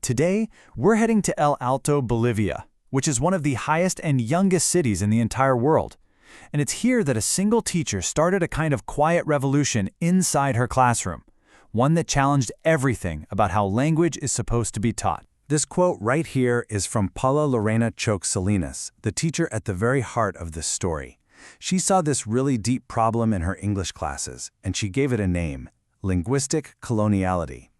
Today, we're heading to El Alto, Bolivia, which is one of the highest and youngest cities in the entire world. And it's here that a single teacher started a kind of quiet revolution inside her classroom, one that challenged everything about how language is supposed to be taught. This quote right here is from Paula Lorena Choke Salinas, the teacher at the very heart of this story. She saw this really deep problem in her English classes, and she gave it a name: linguistic coloniality.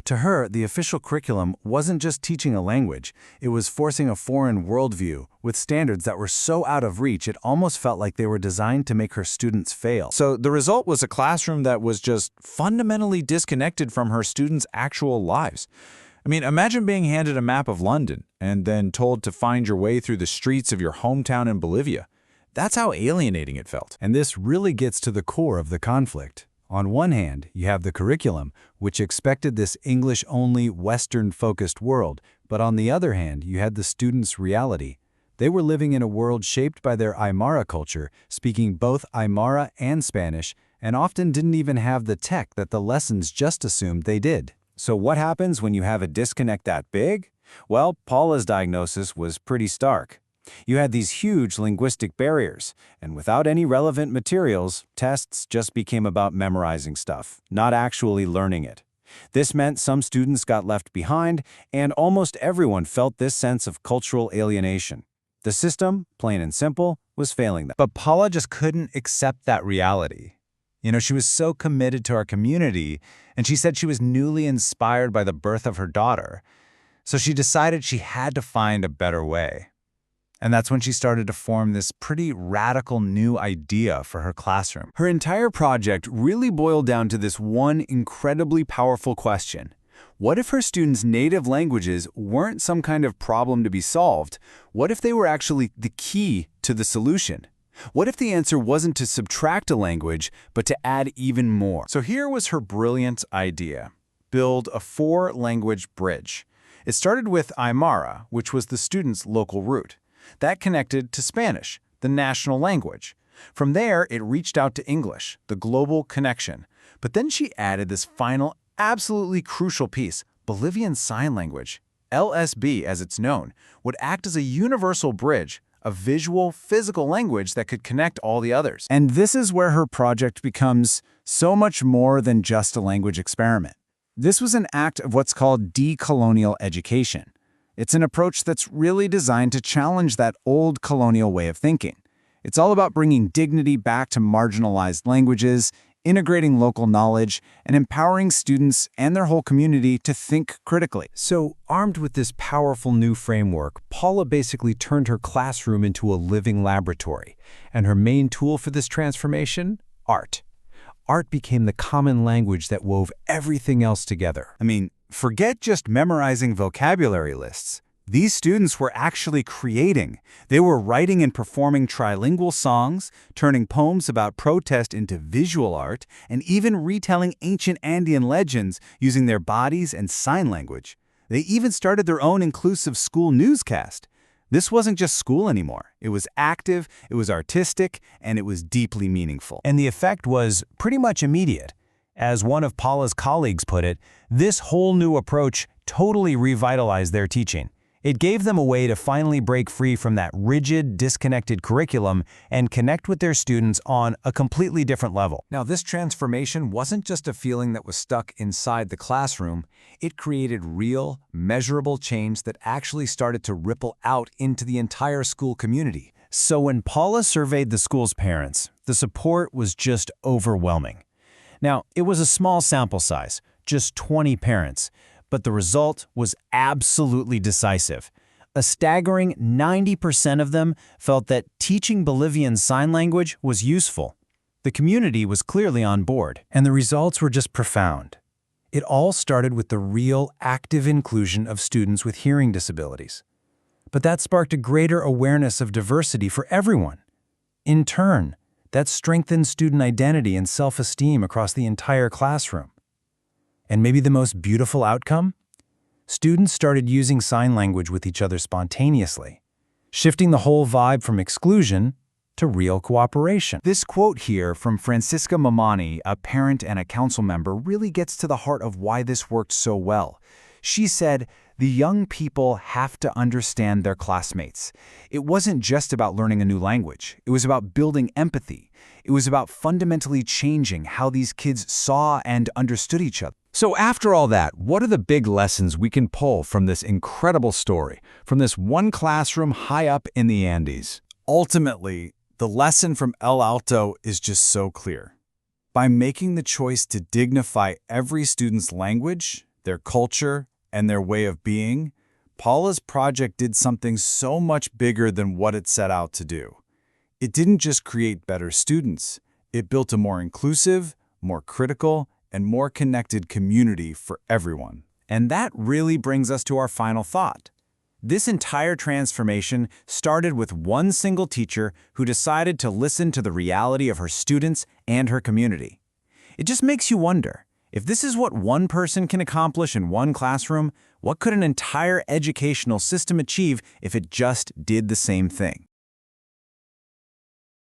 To her, the official curriculum wasn't just teaching a language, it was forcing a foreign worldview with standards that were so out of reach it almost felt like they were designed to make her students fail. So the result was a classroom that was just fundamentally disconnected from her students' actual lives. I mean, imagine being handed a map of London and then told to find your way through the streets of your hometown in Bolivia. That's how alienating it felt. And this really gets to the core of the conflict. On one hand, you have the curriculum, which expected this English-only, Western-focused world, but on the other hand, you had the students' reality. They were living in a world shaped by their Aymara culture, speaking both Aymara and Spanish, and often didn't even have the tech that the lessons just assumed they did. So what happens when you have a disconnect that big? Well, Paula's diagnosis was pretty stark. You had these huge linguistic barriers, and without any relevant materials, tests just became about memorizing stuff, not actually learning it. This meant some students got left behind, and almost everyone felt this sense of cultural alienation. The system, plain and simple, was failing them. But Paula just couldn't accept that reality. She was so committed to our community, and she said she was newly inspired by the birth of her daughter. So she decided she had to find a better way. And that's when she started to form this pretty radical new idea for her classroom. Her entire project really boiled down to this one incredibly powerful question. What if her students' native languages weren't some kind of problem to be solved? What if they were actually the key to the solution? What if the answer wasn't to subtract a language, but to add even more? So here was her brilliant idea: build a 4-language bridge. It started with Aymara, which was the students' local root. That connected to Spanish, the national language. From there, it reached out to English, the global connection. But then she added this final, absolutely crucial piece: Bolivian Sign Language. LSB, as it's known, would act as a universal bridge, a visual, physical language that could connect all the others. And this is where her project becomes so much more than just a language experiment. This was an act of what's called decolonial education. It's an approach that's really designed to challenge that old colonial way of thinking. It's all about bringing dignity back to marginalized languages, integrating local knowledge, and empowering students and their whole community to think critically. So, armed with this powerful new framework, Paula basically turned her classroom into a living laboratory. And her main tool for this transformation? Art. Art became the common language that wove everything else together. Forget just memorizing vocabulary lists. These students were actually creating. They were writing and performing trilingual songs, turning poems about protest into visual art, and even retelling ancient Andean legends using their bodies and sign language. They even started their own inclusive school newscast. This wasn't just school anymore. It was active, it was artistic, and it was deeply meaningful. And the effect was pretty much immediate. As one of Paula's colleagues put it, this whole new approach totally revitalized their teaching. It gave them a way to finally break free from that rigid, disconnected curriculum and connect with their students on a completely different level. Now, this transformation wasn't just a feeling that was stuck inside the classroom. It created real, measurable change that actually started to ripple out into the entire school community. So when Paula surveyed the school's parents, the support was just overwhelming. Now, it was a small sample size, just 20 parents, but the result was absolutely decisive. A staggering 90% of them felt that teaching Bolivian Sign Language was useful. The community was clearly on board, and the results were just profound. It all started with the real, active inclusion of students with hearing disabilities. But that sparked a greater awareness of diversity for everyone. In turn, that strengthened student identity and self-esteem across the entire classroom. And maybe the most beautiful outcome? Students started using sign language with each other spontaneously, shifting the whole vibe from exclusion to real cooperation. This quote here from Francisca Mamani, a parent and a council member, really gets to the heart of why this worked so well. She said, The young people have to understand their classmates. It wasn't just about learning a new language. It was about building empathy. It was about fundamentally changing how these kids saw and understood each other. So after all that, what are the big lessons we can pull from this incredible story, from this one classroom high up in the Andes? Ultimately, the lesson from El Alto is just so clear. By making the choice to dignify every student's language, their culture, and their way of being, Paula's project did something so much bigger than what it set out to do. It didn't just create better students, it built a more inclusive, more critical, and more connected community for everyone. And that really brings us to our final thought. This entire transformation started with one single teacher who decided to listen to the reality of her students and her community. It just makes you wonder, if this is what one person can accomplish in one classroom, what could an entire educational system achieve if it just did the same thing?